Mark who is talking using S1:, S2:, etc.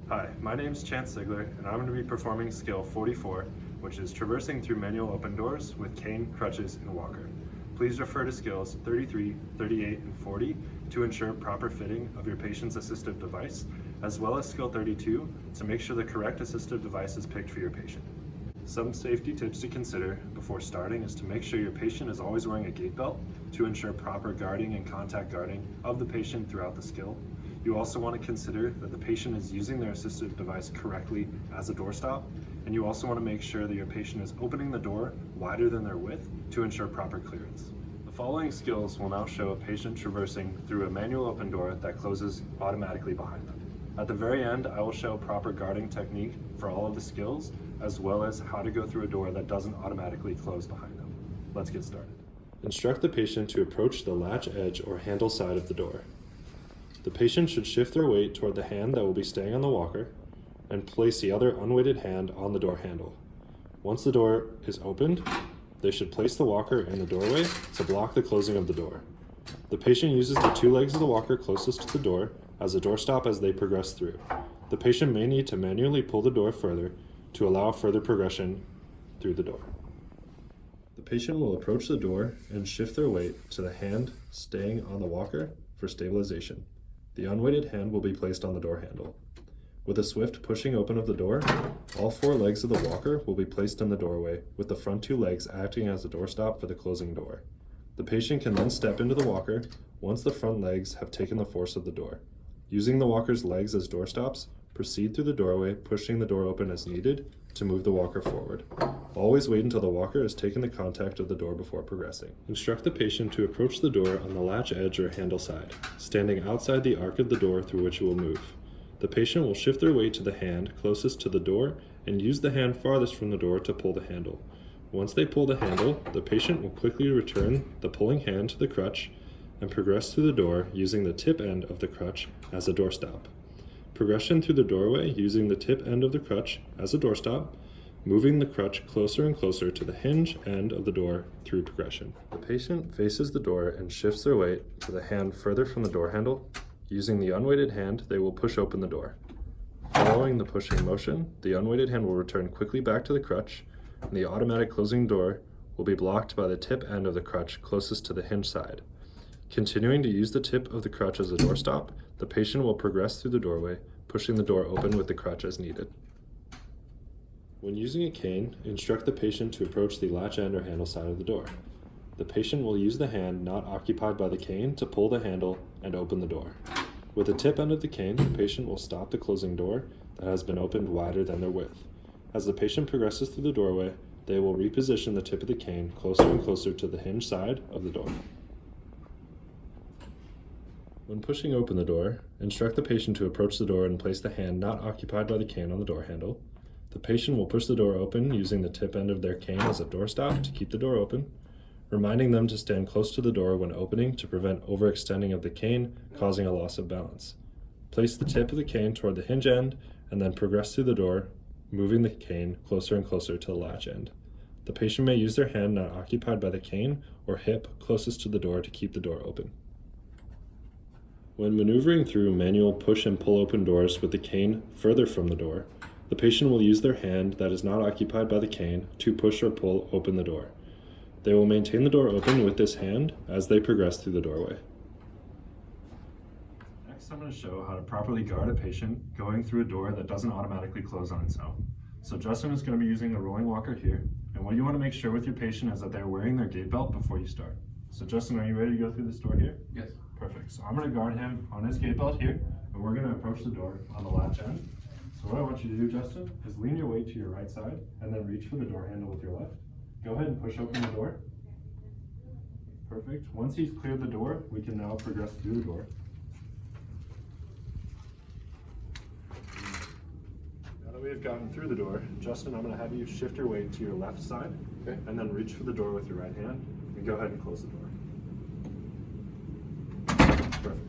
S1: Hi, my name is Chance Sigler, and I'm going to be performing skill 44, which is traversing through manual open doors with cane, crutches, and walker. Please refer to skills 33, 38, and 40 to ensure proper fitting of your patient's assistive device, as well as skill 32 to make sure the correct assistive device is picked for your patient. Some safety tips to consider before starting is to make sure your patient is always wearing a gait belt to ensure proper guarding and contact guarding of the patient throughout the skill. You also want to consider that the patient is using their assistive device correctly as a doorstop, and you also want to make sure that your patient is opening the door wider than their width to ensure proper clearance. The following skills will now show a patient traversing through a manual open door that closes automatically behind them. At the very end, I will show proper guarding technique for all of the skills, as well as how to go through a door that doesn't automatically close behind them. Let's get started. Instruct the patient to approach the latch edge or handle side of the door. The patient should shift their weight toward the hand that will be staying on the walker and place the other unweighted hand on the door handle. Once the door is opened, they should place the walker in the doorway to block the closing of the door. The patient uses the two legs of the walker closest to the door as a doorstop as they progress through. The patient may need to manually pull the door further to allow further progression through the door. The patient will approach the door and shift their weight to the hand staying on the walker for stabilization. The unweighted hand will be placed on the door handle. With a swift pushing open of the door, all four legs of the walker will be placed in the doorway, with the front two legs acting as a doorstop for the closing door. The patient can then step into the walker once the front legs have taken the force of the door. Using the walker's legs as doorstops, proceed through the doorway, pushing the door open as needed to move the walker forward. Always wait until the walker has taken the contact of the door before progressing. Instruct the patient to approach the door on the latch edge or handle side, standing outside the arc of the door through which it will move. The patient will shift their weight to the hand closest to the door and use the hand farthest from the door to pull the handle. Once they pull the handle, the patient will quickly return the pulling hand to the crutch and progress through the door using the tip end of the crutch as a doorstop. Progression through the doorway using the tip end of the crutch as a doorstop, moving the crutch closer and closer to the hinge end of the door through progression. The patient faces the door and shifts their weight to the hand further from the door handle. Using the unweighted hand, they will push open the door. Following the pushing motion, the unweighted hand will return quickly back to the crutch, and the automatic closing door will be blocked by the tip end of the crutch closest to the hinge side. Continuing to use the tip of the crutch as a doorstop, the patient will progress through the doorway, pushing the door open with the crutch as needed. When using a cane, instruct the patient to approach the latch end or handle side of the door. The patient will use the hand not occupied by the cane to pull the handle and open the door. With the tip end of the cane, the patient will stop the closing door that has been opened wider than their width. As the patient progresses through the doorway, they will reposition the tip of the cane closer and closer to the hinge side of the door. When pushing open the door, instruct the patient to approach the door and place the hand not occupied by the cane on the door handle. The patient will push the door open using the tip end of their cane as a doorstop to keep the door open, reminding them to stand close to the door when opening to prevent overextending of the cane, causing a loss of balance. Place the tip of the cane toward the hinge end and then progress through the door, moving the cane closer and closer to the latch end. The patient may use their hand not occupied by the cane or hip closest to the door to keep the door open. When maneuvering through manual push and pull open doors with the cane further from the door, the patient will use their hand that is not occupied by the cane to push or pull open the door. They will maintain the door open with this hand as they progress through the doorway. Next, I'm going to show how to properly guard a patient going through a door that doesn't automatically close on its own. So Justin is going to be using the rolling walker here, and what you want to make sure with your patient is that they're wearing their gait belt before you start. So Justin, are you ready to go through this door here?
S2: Yes.
S1: Perfect. So I'm going to guard him on his gait belt here, and we're going to approach the door on the latch end. So what I want you to do, Justin, is lean your weight to your right side and then reach for the door handle with your left. Go ahead and push open the door. Perfect. Once he's cleared the door, we can now progress through the door. Now that we have gotten through the door, Justin, I'm going to have you shift your weight to your left side,
S2: Okay.
S1: and then reach for the door with your right hand, and go ahead and close the door. Perfect.